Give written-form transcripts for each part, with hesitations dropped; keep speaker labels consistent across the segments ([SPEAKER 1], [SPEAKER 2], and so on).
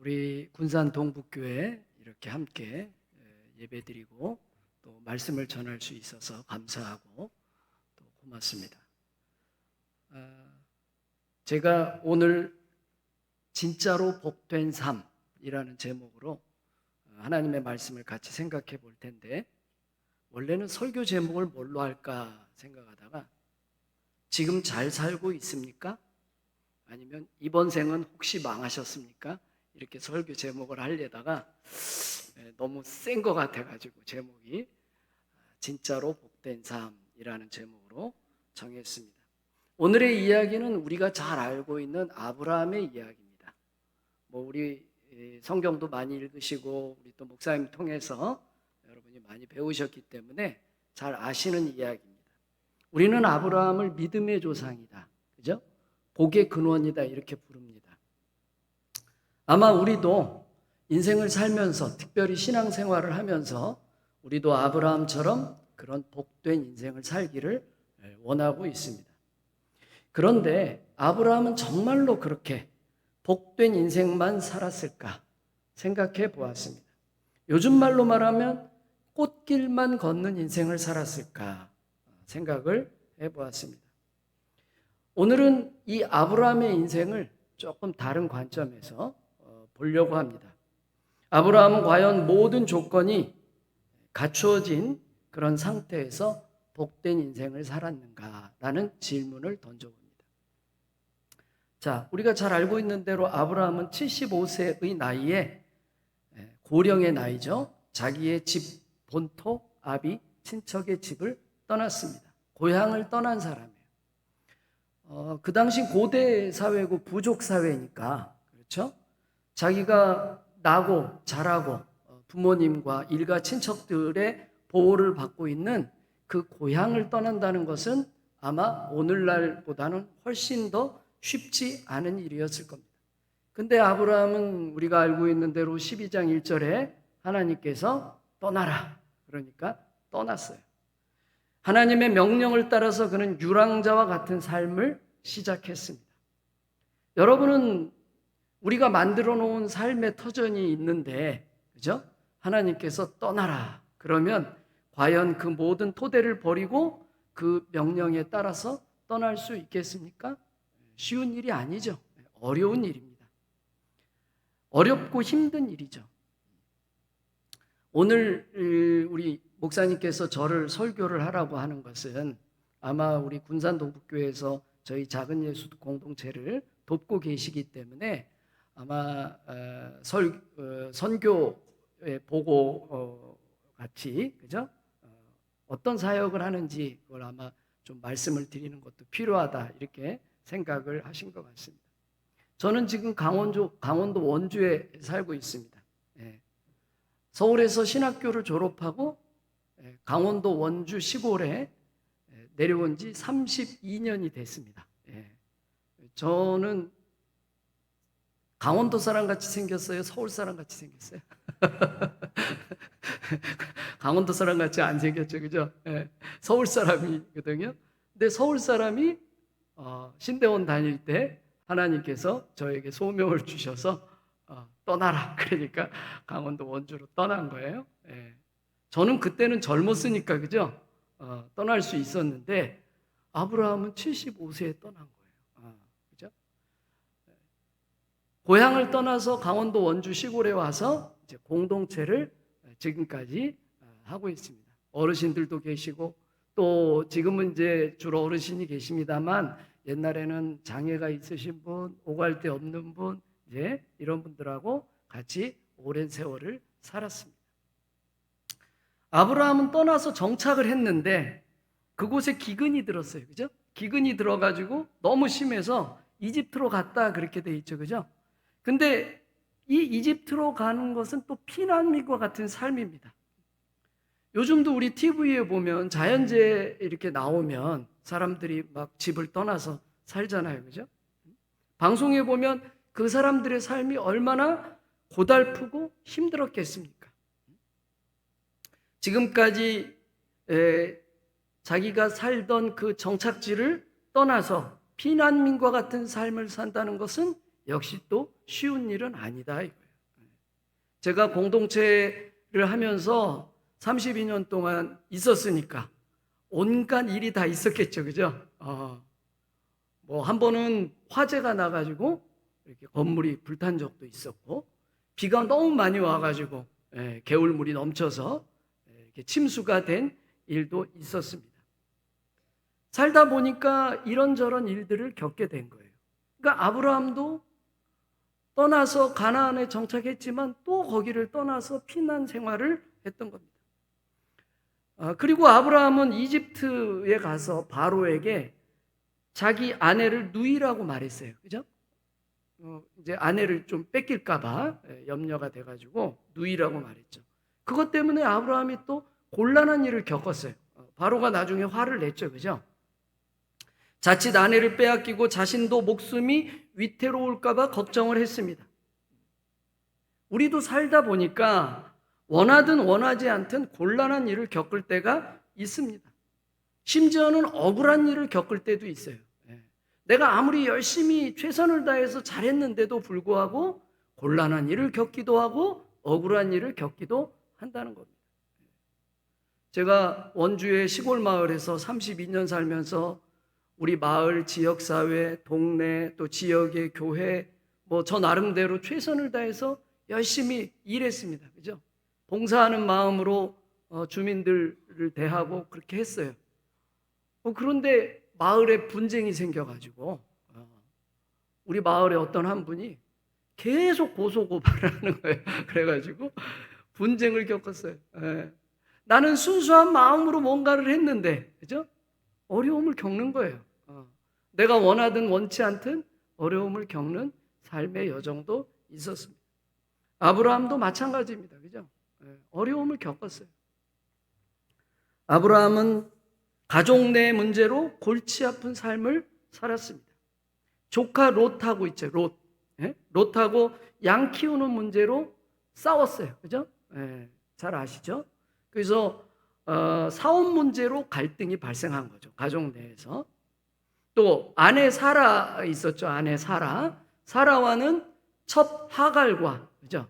[SPEAKER 1] 우리 군산 동북교회 이렇게 함께 예배드리고 또 말씀을 전할 수 있어서 감사하고 또 고맙습니다. 제가 오늘 진짜로 복된 삶이라는 제목으로 하나님의 말씀을 같이 생각해 볼 텐데, 원래는 설교 제목을 뭘로 할까 생각하다가 지금 잘 살고 있습니까? 아니면 이번 생은 혹시 망하셨습니까? 이렇게 설교 제목을 하려다가 너무 센 것 같아가지고 제목이 진짜로 복된 삶이라는 제목으로 정했습니다. 오늘의 이야기는 우리가 잘 알고 있는 아브라함의 이야기입니다. 우리 성경도 많이 읽으시고 우리 또 목사님 통해서 여러분이 많이 배우셨기 때문에 잘 아시는 이야기입니다. 우리는 아브라함을 믿음의 조상이다, 그죠? 복의 근원이다 이렇게 부릅니다. 아마 우리도 인생을 살면서 특별히 신앙생활을 하면서 우리도 아브라함처럼 그런 복된 인생을 살기를 원하고 있습니다. 그런데 아브라함은 정말로 그렇게 복된 인생만 살았을까 생각해 보았습니다. 요즘 말로 말하면 꽃길만 걷는 인생을 살았을까 생각을 해보았습니다. 오늘은 이 아브라함의 인생을 조금 다른 관점에서 보려고 합니다. 아브라함은 과연 모든 조건이 갖추어진 그런 상태에서 복된 인생을 살았는가라는 질문을 던져봅니다. 자, 우리가 잘 알고 있는 대로 아브라함은 75세의 나이에, 고령의 나이죠, 자기의 집, 본토, 아비, 친척의 집을 떠났습니다. 고향을 떠난 사람이에요. 그 당시 고대 사회고 부족 사회니까, 그렇죠? 자기가 나고 자라고 부모님과 일가 친척들의 보호를 받고 있는 그 고향을 떠난다는 것은 아마 오늘날보다는 훨씬 더 쉽지 않은 일이었을 겁니다. 근데 아브라함은 우리가 알고 있는 대로 12장 1절에 하나님께서 떠나라, 그러니까 떠났어요. 하나님의 명령을 따라서 그는 유랑자와 같은 삶을 시작했습니다. 여러분은 우리가 만들어 놓은 삶의 터전이 있는데, 그죠? 하나님께서 떠나라 그러면 과연 그 모든 토대를 버리고 그 명령에 따라서 떠날 수 있겠습니까? 쉬운 일이 아니죠. 어려운 일입니다. 어렵고 힘든 일이죠. 오늘 우리 목사님께서 저를 설교를 하라고 하는 것은 아마 우리 군산 동북교회에서 저희 작은 예수 공동체를 돕고 계시기 때문에 아마 선교의 보고 같이, 그죠? 어떤 사역을 하는지 그걸 아마 좀 말씀을 드리는 것도 필요하다 이렇게 생각을 하신 것 같습니다. 저는 지금 강원도 원주에 살고 있습니다. 서울에서 신학교를 졸업하고 강원도 원주 시골에 내려온 지 32년이 됐습니다. 저는 강원도 사람 같이 생겼어요? 서울 사람 같이 생겼어요? 강원도 사람 같이 안 생겼죠, 그죠? 서울 사람이거든요. 근데 서울 사람이 신대원 다닐 때 하나님께서 저에게 소명을 주셔서 떠나라, 그러니까 강원도 원주로 떠난 거예요. 저는 그때는 젊었으니까, 그죠? 떠날 수 있었는데 아브라함은 75세에 떠난 거예요. 그죠? 고향을 떠나서 강원도 원주 시골에 와서 이제 공동체를 지금까지 하고 있습니다. 어르신들도 계시고 또 지금은 이제 주로 어르신이 계십니다만 옛날에는 장애가 있으신 분, 오갈 데 없는 분, 이제 이런 분들하고 같이 오랜 세월을 살았습니다. 아브라함은 떠나서 정착을 했는데 그곳에 기근이 들었어요. 그죠? 기근이 들어가지고 너무 심해서 이집트로 갔다 그렇게 돼 있죠. 그죠? 근데 이 이집트로 가는 것은 또 피난민과 같은 삶입니다. 요즘도 우리 TV에 보면 자연재해 이렇게 나오면 사람들이 막 집을 떠나서 살잖아요. 그죠? 방송에 보면 그 사람들의 삶이 얼마나 고달프고 힘들었겠습니까? 지금까지 자기가 살던 그 정착지를 떠나서 피난민과 같은 삶을 산다는 것은 역시 또 쉬운 일은 아니다 이거예요. 제가 공동체를 하면서 32년 동안 있었으니까 온갖 일이 다 있었겠죠. 그죠? 뭐 한 번은 화재가 나가지고 이렇게 건물이 불탄 적도 있었고, 비가 너무 많이 와가지고 개울물이 넘쳐서 이렇게 침수가 된 일도 있었습니다. 살다 보니까 이런저런 일들을 겪게 된 거예요. 그러니까 아브라함도 떠나서 가나안에 정착했지만 또 거기를 떠나서 피난 생활을 했던 겁니다. 그리고 아브라함은 이집트에 가서 바로에게 자기 아내를 누이라고 말했어요. 그죠? 이제 아내를 좀 뺏길까봐 염려가 돼가지고 누이라고 말했죠. 그것 때문에 아브라함이 또 곤란한 일을 겪었어요. 바로가 나중에 화를 냈죠. 그죠? 자칫 아내를 빼앗기고 자신도 목숨이 위태로울까봐 걱정을 했습니다. 우리도 살다 보니까 원하든 원하지 않든 곤란한 일을 겪을 때가 있습니다. 심지어는 억울한 일을 겪을 때도 있어요. 내가 아무리 열심히 최선을 다해서 잘했는데도 불구하고 곤란한 일을 겪기도 하고 억울한 일을 겪기도 한다는 겁니다. 제가 원주의 시골 마을에서 32년 살면서 우리 마을, 지역사회, 동네, 또 지역의 교회, 뭐 저 나름대로 최선을 다해서 열심히 일했습니다. 그죠? 봉사하는 마음으로 주민들을 대하고 그렇게 했어요. 그런데 마을에 분쟁이 생겨가지고 우리 마을에 어떤 한 분이 계속 고소고발을 하는 거예요. 그래가지고 분쟁을 겪었어요. 나는 순수한 마음으로 뭔가를 했는데, 그죠? 어려움을 겪는 거예요. 내가 원하든 원치 않든 어려움을 겪는 삶의 여정도 있었습니다. 아브라함도 마찬가지입니다. 그죠? 어려움을 겪었어요. 아브라함은 가족 내 문제로 골치 아픈 삶을 살았습니다. 조카 롯하고 있죠. 롯하고 양 키우는 문제로 싸웠어요. 그죠? 잘 아시죠? 그래서 사업 문제로 갈등이 발생한 거죠. 가족 내에서. 또 아내 사라 있었죠. 아내 사라와는 첩 하갈과, 그죠?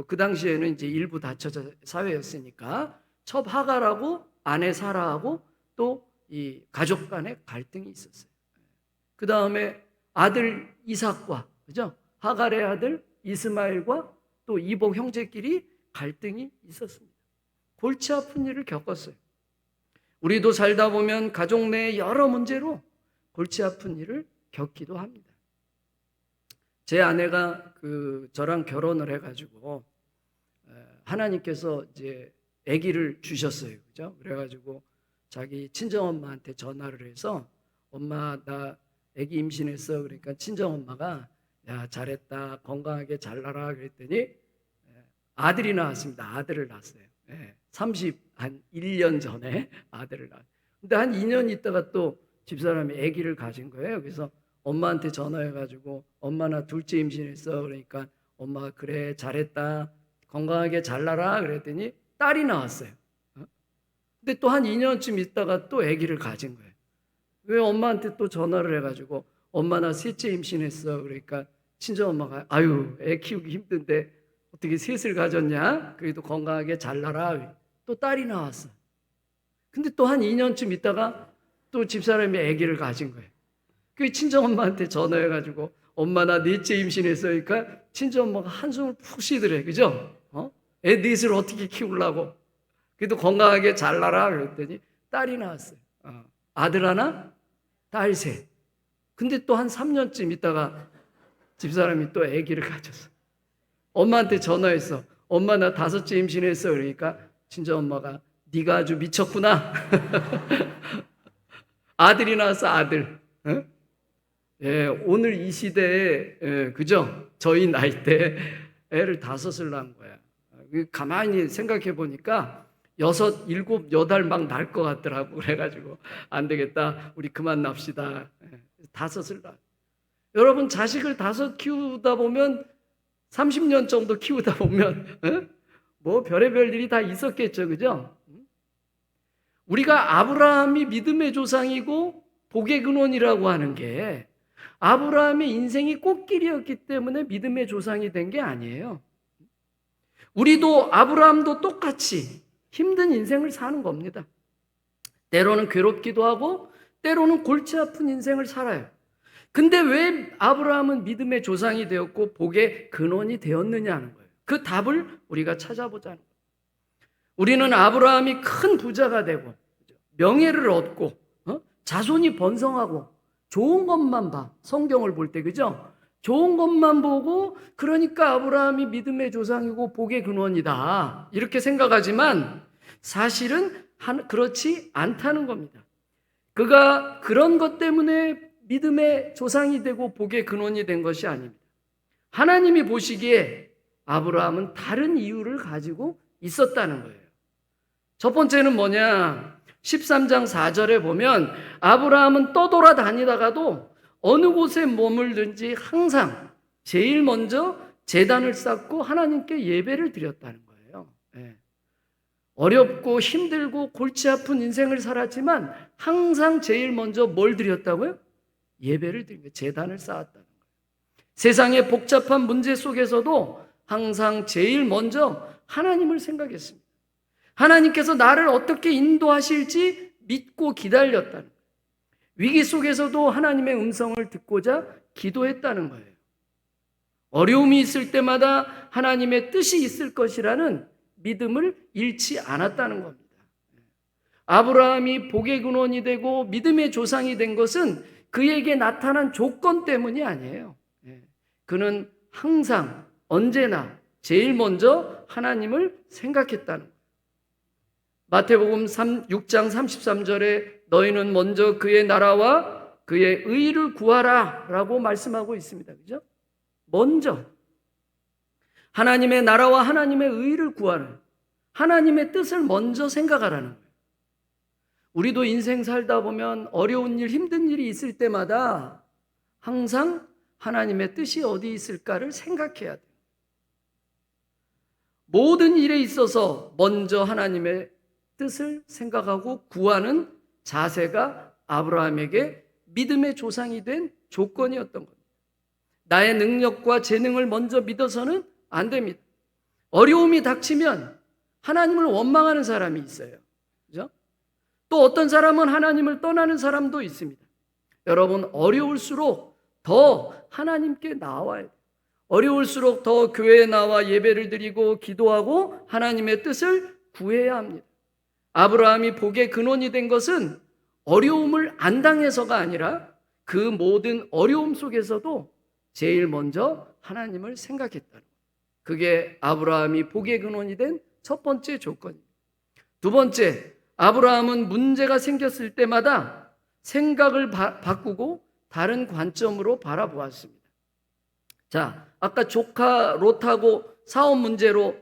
[SPEAKER 1] 그 당시에는 이제 일부 다처자 사회였으니까 첩 하갈하고 아내 사라하고 또 이 가족 간의 갈등이 있었어요. 그 다음에 아들 이삭과, 그죠? 하갈의 아들 이스마엘과 또 이복 형제끼리 갈등이 있었습니다. 골치 아픈 일을 겪었어요. 우리도 살다 보면 가족 내의 여러 문제로 골치 아픈 일을 겪기도 합니다. 제 아내가 저랑 결혼을 해가지고 하나님께서 이제 아기를 주셨어요. 그죠? 그래가지고 자기 친정엄마한테 전화를 해서 엄마 나 아기 임신했어. 그러니까 친정엄마가 야 잘했다 건강하게 잘 나라 그랬더니 아들이 나왔습니다. 아들을 낳았어요. 1년 전에 아들을 낳았어요. 근데 한 2년 있다가 또 집사람이 아기를 가진 거예요. 그래서 엄마한테 전화해가지고 엄마 나 둘째 임신했어. 그러니까 엄마가 그래 잘했다 건강하게 잘 나라 그랬더니 딸이 나왔어요. 근데 또 한 2년쯤 있다가 또 아기를 가진 거예요. 왜 엄마한테 또 전화를 해가지고 엄마 나 셋째 임신했어. 그러니까 친정엄마가 아유 애 키우기 힘든데 어떻게 셋을 가졌냐? 그래도 건강하게 잘 나라. 또 딸이 나왔어. 근데 또 한 2년쯤 있다가 또 집사람이 아기를 가진 거예요. 그 친정엄마한테 전화해가지고 엄마 나 넷째 임신했어. 그러니까 친정엄마가 한숨을 푹 쉬더래. 그죠? 애 넷을 어떻게 키우려고. 그래도 건강하게 잘 나라. 그랬더니 딸이 나왔어요. 아들 하나, 딸 셋. 근데 또 한 3년쯤 있다가 집사람이 또 아기를 가졌어. 엄마한테 전화했어. 엄마 나 5째 임신했어. 그러니까 친정엄마가 네가 아주 미쳤구나. 아들이 나왔어. 아들. 예, 오늘 이 시대에 그죠? 저희 나이 때 애를 5을 낳은 거야. 가만히 생각해 보니까 6, 7, 8 막 낳을 것 같더라고. 그래가지고 안 되겠다. 우리 그만 납시다. 5을 낳아. 여러분 자식을 5 키우다 보면 30년 정도 키우다 보면 뭐 별의별 일이 다 있었겠죠. 그죠? 우리가 아브라함이 믿음의 조상이고 복의 근원이라고 하는 게 아브라함의 인생이 꽃길이었기 때문에 믿음의 조상이 된 게 아니에요. 우리도 아브라함도 똑같이 힘든 인생을 사는 겁니다. 때로는 괴롭기도 하고 때로는 골치 아픈 인생을 살아요. 근데 왜 아브라함은 믿음의 조상이 되었고 복의 근원이 되었느냐 하는 거예요. 그 답을 우리가 찾아보자는 거예요. 우리는 아브라함이 큰 부자가 되고 명예를 얻고 자손이 번성하고 좋은 것만 봐. 성경을 볼 때, 그죠? 좋은 것만 보고 그러니까 아브라함이 믿음의 조상이고 복의 근원이다 이렇게 생각하지만 사실은 그렇지 않다는 겁니다. 그가 그런 것 때문에 믿음의 조상이 되고 복의 근원이 된 것이 아닙니다. 하나님이 보시기에 아브라함은 다른 이유를 가지고 있었다는 거예요. 첫 번째는 뭐냐? 13장 4절에 보면 아브라함은 떠돌아다니다가도 어느 곳에 머물든지 항상 제일 먼저 제단을 쌓고 하나님께 예배를 드렸다는 거예요. 네. 어렵고 힘들고 골치 아픈 인생을 살았지만 항상 제일 먼저 뭘 드렸다고요? 예배를 드린 거예요. 제단을 쌓았다는 거예요. 세상의 복잡한 문제 속에서도 항상 제일 먼저 하나님을 생각했습니다. 하나님께서 나를 어떻게 인도하실지 믿고 기다렸다는 거예요. 위기 속에서도 하나님의 음성을 듣고자 기도했다는 거예요. 어려움이 있을 때마다 하나님의 뜻이 있을 것이라는 믿음을 잃지 않았다는 겁니다. 아브라함이 복의 근원이 되고 믿음의 조상이 된 것은 그에게 나타난 조건 때문이 아니에요. 그는 항상 언제나 제일 먼저 하나님을 생각했다는 거예요. 마태복음 6장 33절에 너희는 먼저 그의 나라와 그의 의를 구하라 라고 말씀하고 있습니다. 그죠? 먼저 하나님의 나라와 하나님의 의를 구하는, 하나님의 뜻을 먼저 생각하라는 거예요. 우리도 인생 살다 보면 어려운 일, 힘든 일이 있을 때마다 항상 하나님의 뜻이 어디 있을까를 생각해야 돼요. 모든 일에 있어서 먼저 하나님의 뜻을 생각하고 구하는 자세가 아브라함에게 믿음의 조상이 된 조건이었던 겁니다. 나의 능력과 재능을 먼저 믿어서는 안 됩니다. 어려움이 닥치면 하나님을 원망하는 사람이 있어요. 그죠? 또 어떤 사람은 하나님을 떠나는 사람도 있습니다. 여러분, 어려울수록 더 하나님께 나와야 돼요. 어려울수록 더 교회에 나와 예배를 드리고 기도하고 하나님의 뜻을 구해야 합니다. 아브라함이 복의 근원이 된 것은 어려움을 안 당해서가 아니라 그 모든 어려움 속에서도 제일 먼저 하나님을 생각했다는 거예요. 그게 아브라함이 복의 근원이 된 첫 번째 조건입니다. 두 번째, 아브라함은 문제가 생겼을 때마다 생각을 바꾸고 다른 관점으로 바라보았습니다. 자, 아까 조카 롯하고 사업 문제로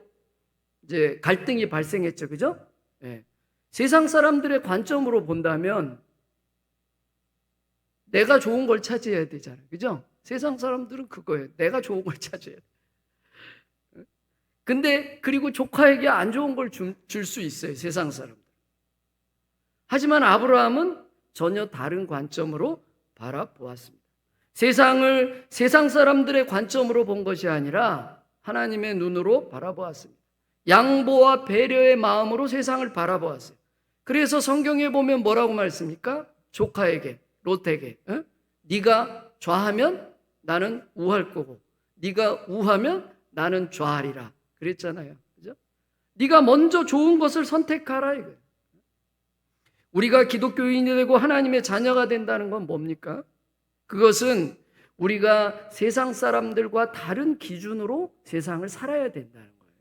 [SPEAKER 1] 이제 갈등이 발생했죠. 그죠? 네. 세상 사람들의 관점으로 본다면 내가 좋은 걸 차지해야 되잖아요. 그죠? 세상 사람들은 그거예요. 내가 좋은 걸 차지해야 돼. 근데 그리고 조카에게 안 좋은 걸 줄 수 있어요. 세상 사람들. 하지만 아브라함은 전혀 다른 관점으로 바라보았습니다. 세상을 세상 사람들의 관점으로 본 것이 아니라 하나님의 눈으로 바라보았습니다. 양보와 배려의 마음으로 세상을 바라보았어요. 그래서 성경에 보면 뭐라고 말씀입니까? 조카에게, 롯에게, 네가 좌하면 나는 우할 거고 네가 우하면 나는 좌하리라 그랬잖아요. 그죠? 네가 먼저 좋은 것을 선택하라 이거예요. 우리가 기독교인이 되고 하나님의 자녀가 된다는 건 뭡니까? 그것은 우리가 세상 사람들과 다른 기준으로 세상을 살아야 된다는 거예요.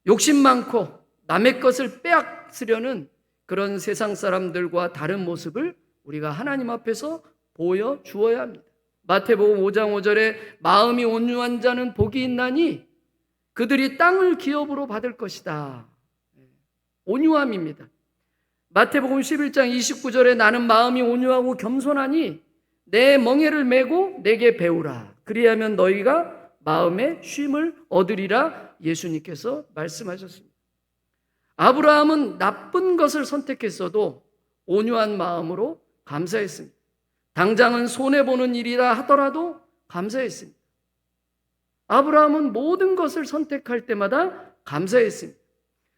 [SPEAKER 1] 욕심 많고 남의 것을 빼앗으려는 그런 세상 사람들과 다른 모습을 우리가 하나님 앞에서 보여주어야 합니다. 마태복음 5장 5절에 마음이 온유한 자는 복이 있나니 그들이 땅을 기업으로 받을 것이다. 온유함입니다. 마태복음 11장 29절에 나는 마음이 온유하고 겸손하니 내 멍에를 메고 내게 배우라. 그리하면 너희가 마음의 쉼을 얻으리라 예수님께서 말씀하셨습니다. 아브라함은 나쁜 것을 선택했어도 온유한 마음으로 감사했습니다. 당장은 손해보는 일이라 하더라도 감사했습니다. 아브라함은 모든 것을 선택할 때마다 감사했습니다.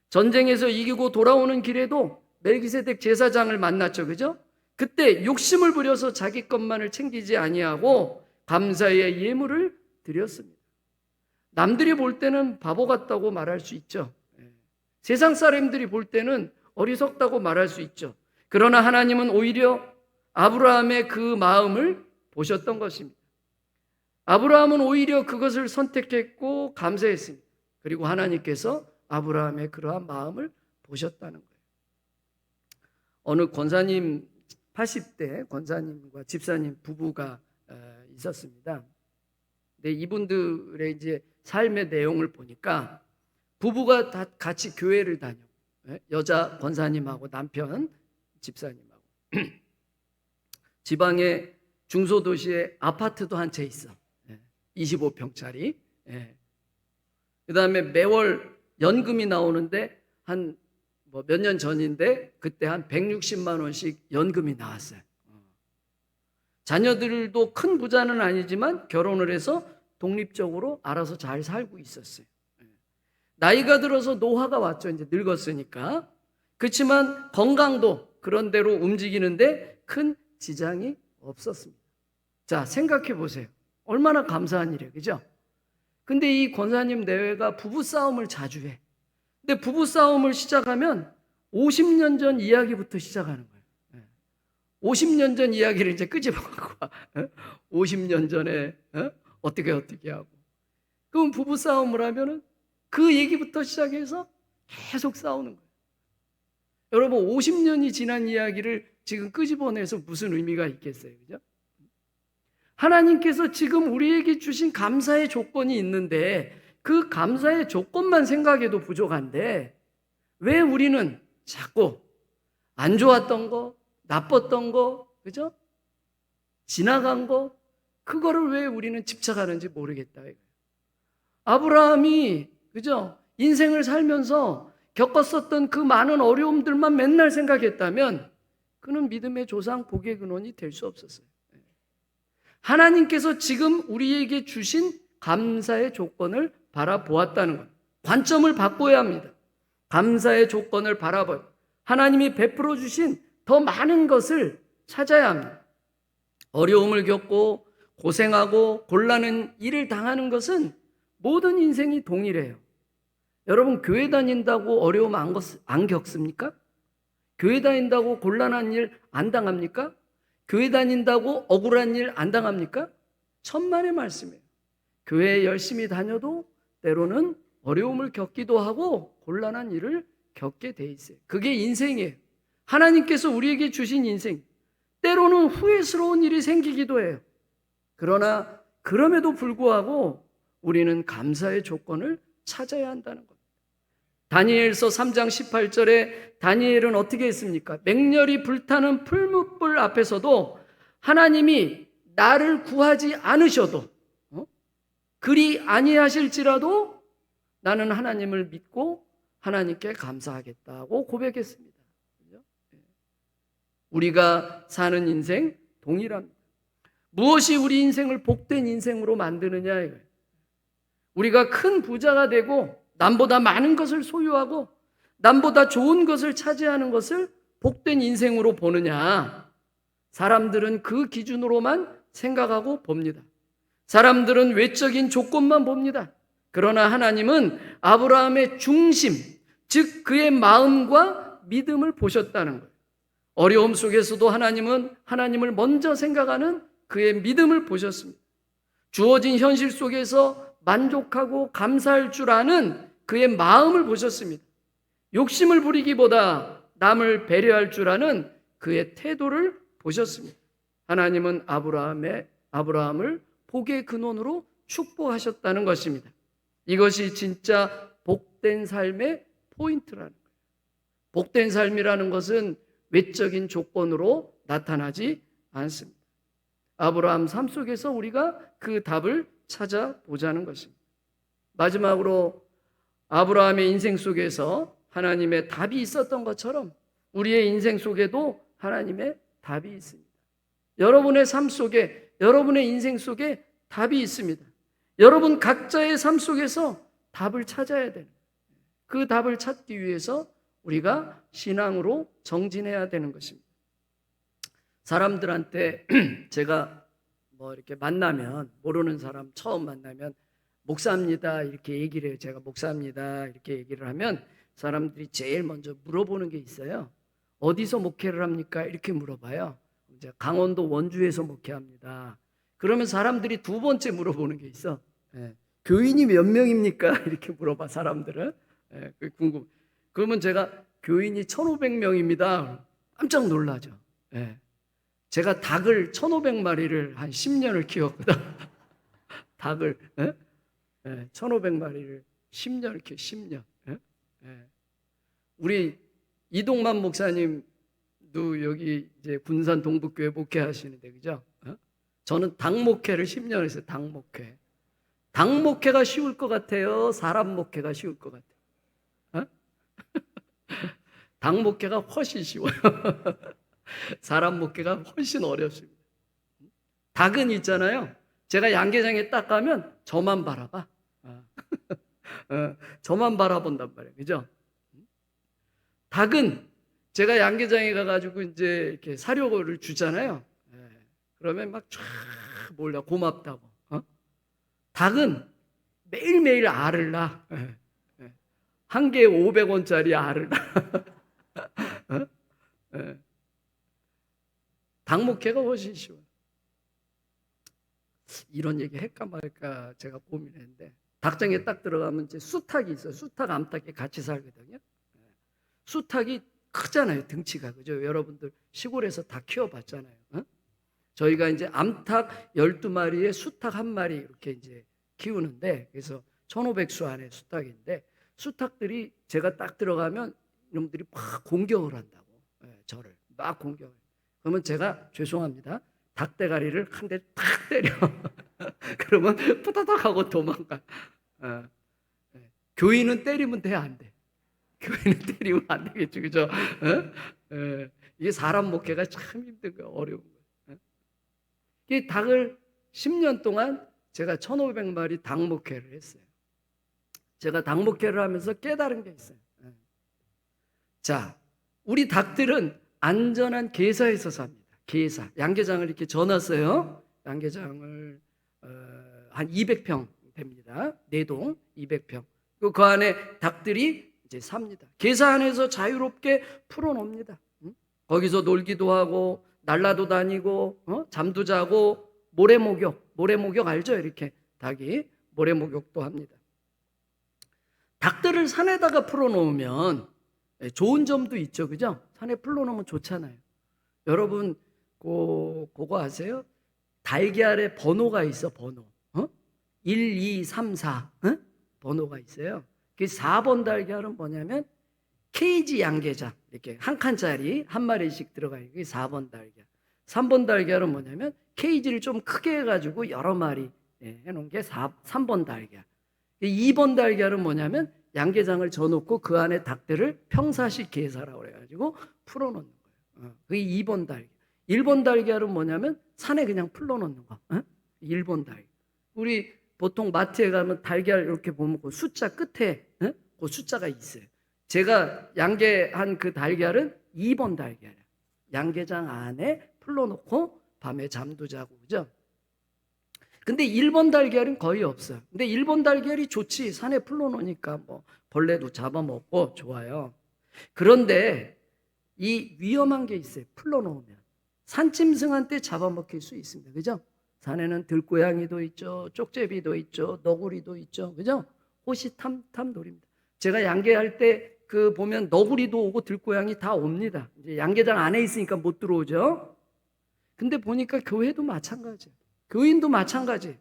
[SPEAKER 1] 전쟁에서 이기고 돌아오는 길에도 멜기세덱 제사장을 만났죠. 그죠? 그때 욕심을 부려서 자기 것만을 챙기지 아니하고 감사의 예물을 드렸습니다. 남들이 볼 때는 바보 같다고 말할 수 있죠. 세상 사람들이 볼 때는 어리석다고 말할 수 있죠. 그러나 하나님은 오히려 아브라함의 그 마음을 보셨던 것입니다. 아브라함은 오히려 그것을 선택했고 감사했습니다. 그리고 하나님께서 아브라함의 그러한 마음을 보셨다는 거예요. 어느 권사님, 80대 권사님과 집사님 부부가 있었습니다. 근데 이분들의 이제 삶의 내용을 보니까 부부가 다 같이 교회를 다녀. 여자 권사님하고 남편 집사님하고 지방의 중소도시에 아파트도 한 채 있어. 25평짜리. 그 다음에 매월 연금이 나오는데 한 몇 년 전인데 그때 한 160만 원씩 연금이 나왔어요. 자녀들도 큰 부자는 아니지만 결혼을 해서 독립적으로 알아서 잘 살고 있었어요. 나이가 들어서 노화가 왔죠. 이제 늙었으니까. 그렇지만 건강도 그런 대로 움직이는데 큰 지장이 없었습니다. 자, 생각해 보세요. 얼마나 감사한 일이에요. 그죠? 근데 이 권사님 내외가 부부싸움을 자주 해. 근데 부부싸움을 시작하면 50년 전 이야기부터 시작하는 거예요. 50년 전 이야기를 이제 끄집어갖고 와. 50년 전에 어떻게 하고. 그럼 부부싸움을 하면은 그 얘기부터 시작해서 계속 싸우는 거예요. 여러분 50년이 지난 이야기를 지금 끄집어내서 무슨 의미가 있겠어요. 그죠? 하나님께서 지금 우리에게 주신 감사의 조건이 있는데 그 감사의 조건만 생각해도 부족한데 왜 우리는 자꾸 안 좋았던 거, 나빴던 거, 그죠? 지나간 거, 그거를 왜 우리는 집착하는지 모르겠다. 아브라함이, 그죠? 인생을 살면서 겪었었던 그 많은 어려움들만 맨날 생각했다면 그는 믿음의 조상, 복의 근원이 될 수 없었어요. 하나님께서 지금 우리에게 주신 감사의 조건을 바라보았다는 것. 관점을 바꿔야 합니다. 감사의 조건을 바라봐요. 하나님이 베풀어 주신 더 많은 것을 찾아야 합니다. 어려움을 겪고 고생하고 곤란한 일을 당하는 것은 모든 인생이 동일해요. 여러분 교회 다닌다고 어려움 안 겪습니까? 교회 다닌다고 곤란한 일 안 당합니까? 교회 다닌다고 억울한 일 안 당합니까? 천만의 말씀이에요. 교회에 열심히 다녀도 때로는 어려움을 겪기도 하고 곤란한 일을 겪게 돼 있어요. 그게 인생이에요. 하나님께서 우리에게 주신 인생. 때로는 후회스러운 일이 생기기도 해요. 그러나 그럼에도 불구하고 우리는 감사의 조건을 찾아야 한다는 겁니다. 다니엘서 3장 18절에 다니엘은 어떻게 했습니까? 맹렬히 불타는 풀무불 앞에서도 하나님이 나를 구하지 않으셔도 그리 아니하실지라도 나는 하나님을 믿고 하나님께 감사하겠다고 고백했습니다. 우리가 사는 인생 동일합니다. 무엇이 우리 인생을 복된 인생으로 만드느냐 이거예요. 우리가 큰 부자가 되고 남보다 많은 것을 소유하고 남보다 좋은 것을 차지하는 것을 복된 인생으로 보느냐. 사람들은 그 기준으로만 생각하고 봅니다. 사람들은 외적인 조건만 봅니다. 그러나 하나님은 아브라함의 중심, 즉 그의 마음과 믿음을 보셨다는 거예요. 어려움 속에서도 하나님은 하나님을 먼저 생각하는 그의 믿음을 보셨습니다. 주어진 현실 속에서 만족하고 감사할 줄 아는 그의 마음을 보셨습니다. 욕심을 부리기보다 남을 배려할 줄 아는 그의 태도를 보셨습니다. 하나님은 아브라함을 복의 근원으로 축복하셨다는 것입니다. 이것이 진짜 복된 삶의 포인트라는 거예요. 복된 삶이라는 것은 외적인 조건으로 나타나지 않습니다. 아브라함 삶 속에서 우리가 그 답을 찾아보자는 것입니다. 마지막으로 아브라함의 인생 속에서 하나님의 답이 있었던 것처럼 우리의 인생 속에도 하나님의 답이 있습니다. 여러분의 삶 속에, 여러분의 인생 속에 답이 있습니다. 여러분 각자의 삶 속에서 답을 찾아야 되는, 그 답을 찾기 위해서 우리가 신앙으로 정진해야 되는 것입니다. 사람들한테 제가 뭐 이렇게 만나면, 모르는 사람 처음 만나면 목사입니다 이렇게 얘기를 해요. 제가 목사입니다 이렇게 얘기를 하면 사람들이 제일 먼저 물어보는 게 있어요. 어디서 목회를 합니까? 이렇게 물어봐요. 이제 강원도 원주에서 목회합니다. 그러면 사람들이 두 번째 물어보는 게 있어. 예. 교인이 몇 명입니까? 이렇게 물어봐 사람들은. 예, 궁금. 그러면 제가 교인이 1,500명입니다. 깜짝 놀라죠. 예. 제가 닭을 1,500마리를 한 10년을 키웠거든. 닭을 1,500마리를 10년을 키워. 10년. 우리 이동만 목사님도 여기 이제 군산 동북교회 목회하시는데, 그죠? 저는 닭 목회를 10년 했어요. 닭 목회. 닭 목회가 쉬울 것 같아요? 사람 목회가 쉬울 것 같아요? 닭 목회가 훨씬 쉬워요. 사람 목회가 훨씬 어렵습니다. 닭은 있잖아요. 제가 양계장에 딱 가면 저만 바라봐. 저만 바라본단 말이에요. 그죠? 닭은 제가 양계장에 가가지고 이제 이렇게 사료를 주잖아요. 그러면 막 쫙 몰려 고맙다고. 닭은 매일매일 알을 낳아. 한 개에 500원짜리 알을 낳아. 닭 목회가 훨씬 쉬워요. 이런 얘기 할까 말까 제가 고민했는데, 닭장에 딱 들어가면 이제 수탉이 있어요. 수탉, 암탉이 같이 살거든요. 수탉이 크잖아요, 등치가. 그죠? 여러분들 시골에서 다 키워봤잖아요. 저희가 이제 암탉 12마리에 수탉 1마리 이렇게 이제 키우는데, 그래서 1,500수 안에 수탉인데, 수탉들이 제가 딱 들어가면 이놈들이 막 공격을 한다고. 저를 막 공격을. 그러면 제가 죄송합니다. 닭대가리를 한 대 탁 때려. 그러면 푸다닥 하고 도망가. 교인은 때리면 돼, 안 돼? 교인은 때리면 안 되겠죠, 그죠? 이게 사람 목회가 참 힘든 거, 어려운 거. 이 닭을 10년 동안 제가 1,500마리 닭 목회를 했어요. 제가 닭 목회를 하면서 깨달은 게 있어요. 자, 우리 닭들은 안전한 게사에서 삽니다. 게사. 양계장을 이렇게 져놨어요. 양계장을 한 200평 됩니다. 4동 200평. 그 안에 닭들이 이제 삽니다. 게사 안에서 자유롭게 풀어놉니다. 거기서 놀기도 하고 날라도 다니고 잠도 자고 모래목욕 알죠? 이렇게 닭이 모래목욕도 합니다. 닭들을 산에다가 풀어놓으면 좋은 점도 있죠, 그죠? 산에 풀어놓으면 좋잖아요. 여러분 그거 아세요? 달걀에 번호가 있어, 번호. 1, 2, 3, 4 번호가 있어요. 그 4번 달걀은 뭐냐면 케이지 양계장, 이렇게 한 칸짜리 한 마리씩 들어가요. 그게 4번 달걀. 3번 달걀은 뭐냐면 케이지를 좀 크게 해가지고 여러 마리 해놓은 게 3번 달걀. 2번 달걀은 뭐냐면 양계장을 져놓고 그 안에 닭들을 평사식 게사라고 그래가지고 풀어놓는 거예요. 그게 2번 달걀. 1번 달걀은 뭐냐면 산에 그냥 풀어놓는 거. 1번 달걀. 우리 보통 마트에 가면 달걀 이렇게 보면 그 숫자 끝에 그 숫자가 있어요. 제가 양계한 그 달걀은 2번 달걀이에요. 양계장 안에 풀어놓고 밤에 잠도 자고, 그죠? 근데 1번 달걀은 거의 없어요. 근데 1번 달걀이 좋지. 산에 풀어놓으니까 뭐 벌레도 잡아먹고 좋아요. 그런데 이 위험한 게 있어요. 풀어놓으면 산짐승한테 잡아먹힐 수 있습니다. 그죠? 산에는 들고양이도 있죠, 쪽제비도 있죠, 너구리도 있죠, 그죠? 호시탐탐 노립니다. 제가 양계할 때 그 보면 너구리도 오고 들고양이 다 옵니다. 이제 양계장 안에 있으니까 못 들어오죠. 근데 보니까 교회도 마찬가지예요. 교인도 마찬가지.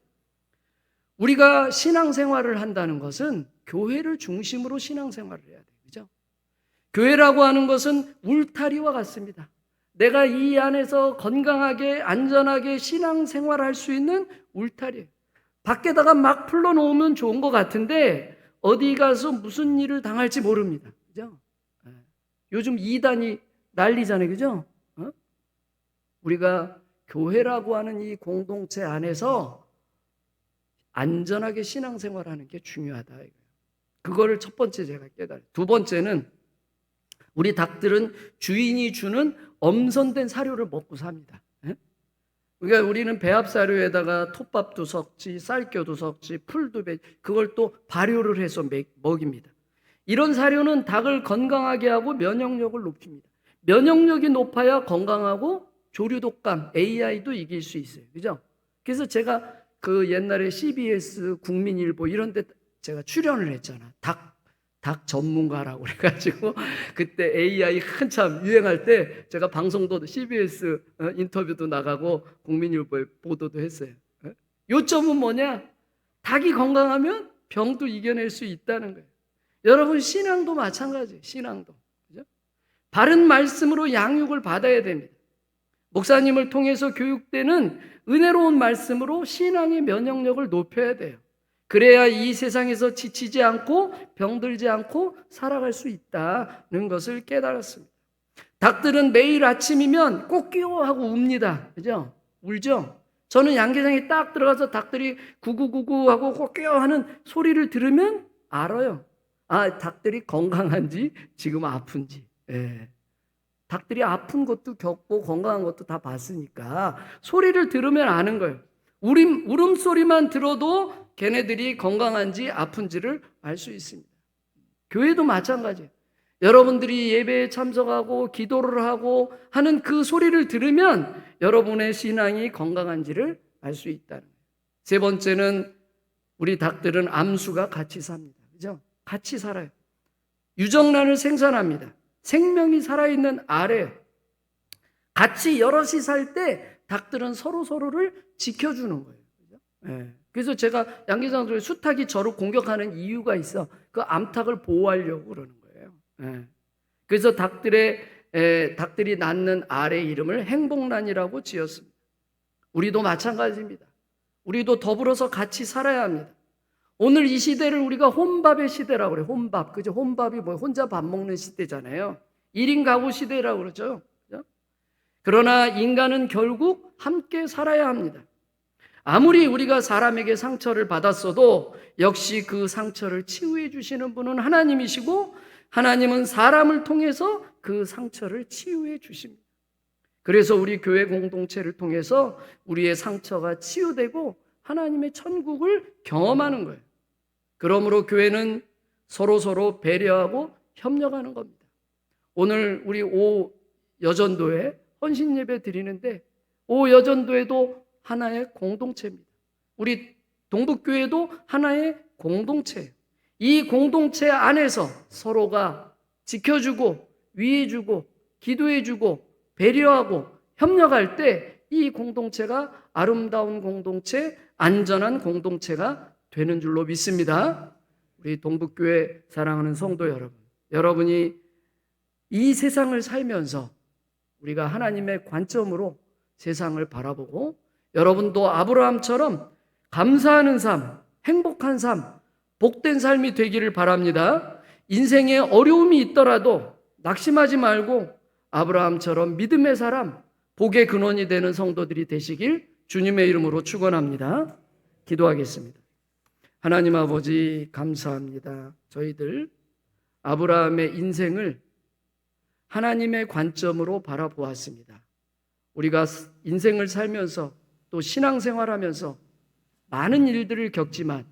[SPEAKER 1] 우리가 신앙생활을 한다는 것은 교회를 중심으로 신앙생활을 해야 돼요. 그죠? 교회라고 하는 것은 울타리와 같습니다. 내가 이 안에서 건강하게 안전하게 신앙생활할 수 있는 울타리예요. 밖에다가 막 풀러놓으면 좋은 것 같은데 어디 가서 무슨 일을 당할지 모릅니다. 그죠? 요즘 이단이 난리잖아요. 그죠? 우리가 교회라고 하는 이 공동체 안에서 안전하게 신앙생활하는 게 중요하다. 그거를 첫 번째 제가 깨달아요. 두 번째는 우리 닭들은 주인이 주는 엄선된 사료를 먹고 삽니다. 그러니까 우리는 배합사료에다가 톱밥도 섞지, 쌀겨도 섞지, 풀도 그걸 또 발효를 해서 먹입니다. 이런 사료는 닭을 건강하게 하고 면역력을 높입니다. 면역력이 높아야 건강하고 조류독감, AI도 이길 수 있어요. 그죠? 그래서 제가 그 옛날에 CBS 국민일보 이런 데 제가 출연을 했잖아. 닭 전문가라고 그래가지고 그때 AI 한참 유행할 때 제가 방송도 CBS 인터뷰도 나가고 국민일보에 보도도 했어요. 요점은 뭐냐? 닭이 건강하면 병도 이겨낼 수 있다는 거예요. 여러분 신앙도 마찬가지예요. 신앙도. 그죠? 바른 말씀으로 양육을 받아야 됩니다. 목사님을 통해서 교육되는 은혜로운 말씀으로 신앙의 면역력을 높여야 돼요. 그래야 이 세상에서 지치지 않고 병들지 않고 살아갈 수 있다는 것을 깨달았습니다. 닭들은 매일 아침이면 꼬끼요 하고 웁니다. 그죠? 울죠? 저는 양계장에 딱 들어가서 닭들이 구구구구 하고 꼬끼요 하는 소리를 들으면 알아요. 아, 닭들이 건강한지 지금 아픈지. 예. 닭들이 아픈 것도 겪고 건강한 것도 다 봤으니까 소리를 들으면 아는 거예요. 울음소리만 들어도 걔네들이 건강한지 아픈지를 알 수 있습니다. 교회도 마찬가지예요. 여러분들이 예배에 참석하고 기도를 하고 하는 그 소리를 들으면 여러분의 신앙이 건강한지를 알 수 있다는 거예요. 세 번째는 우리 닭들은 암수가 같이 삽니다. 그죠? 같이 살아요. 유정란을 생산합니다. 생명이 살아있는 알에 같이 여럿이 살 때 닭들은 서로를 지켜주는 거예요. 그죠? 네. 그래서 제가 양계장들의 수탉이 저를 공격하는 이유가 있어. 그 암탉을 보호하려고 그러는 거예요. 네. 그래서 닭들이 낳는 알의 이름을 행복란이라고 지었습니다. 우리도 마찬가지입니다. 우리도 더불어서 같이 살아야 합니다. 오늘 이 시대를 우리가 혼밥의 시대라고 그래요. 혼밥. 그죠? 혼밥이 뭐예요? 혼자 밥 먹는 시대잖아요. 1인 가구 시대라고 그러죠. 그죠? 그러나 인간은 결국 함께 살아야 합니다. 아무리 우리가 사람에게 상처를 받았어도 역시 그 상처를 치유해 주시는 분은 하나님이시고 하나님은 사람을 통해서 그 상처를 치유해 주십니다. 그래서 우리 교회 공동체를 통해서 우리의 상처가 치유되고 하나님의 천국을 경험하는 거예요. 그러므로 교회는 서로 배려하고 협력하는 겁니다. 오늘 우리 여전도에 헌신 예배 드리는데 여전도에도 하나의 공동체입니다. 우리 동북교회도 하나의 공동체예요. 이 공동체 안에서 서로가 지켜주고 위해주고 기도해주고 배려하고 협력할 때 이 공동체가 아름다운 공동체, 안전한 공동체가 되는 줄로 믿습니다. 우리 동북교회 사랑하는 성도 여러분, 여러분이 이 세상을 살면서 우리가 하나님의 관점으로 세상을 바라보고 여러분도 아브라함처럼 감사하는 삶, 행복한 삶, 복된 삶이 되기를 바랍니다. 인생에 어려움이 있더라도 낙심하지 말고 아브라함처럼 믿음의 사람, 복의 근원이 되는 성도들이 되시길 주님의 이름으로 축원합니다. 기도하겠습니다. 하나님 아버지 감사합니다. 저희들 아브라함의 인생을 하나님의 관점으로 바라보았습니다. 우리가 인생을 살면서 또 신앙생활하면서 많은 일들을 겪지만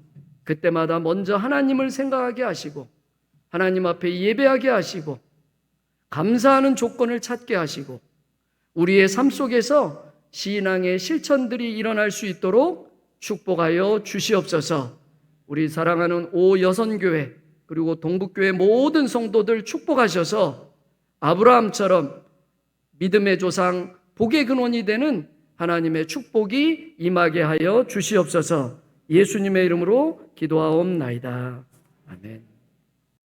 [SPEAKER 1] 그때마다 먼저 하나님을 생각하게 하시고 하나님 앞에 예배하게 하시고 감사하는 조건을 찾게 하시고 우리의 삶 속에서 신앙의 실천들이 일어날 수 있도록 축복하여 주시옵소서. 우리 사랑하는 여선교회 그리고 동북교회 모든 성도들 축복하셔서 아브라함처럼 믿음의 조상 복의 근원이 되는 하나님의 축복이 임하게 하여 주시옵소서. 예수님의 이름으로 기도하옵나이다. 아멘.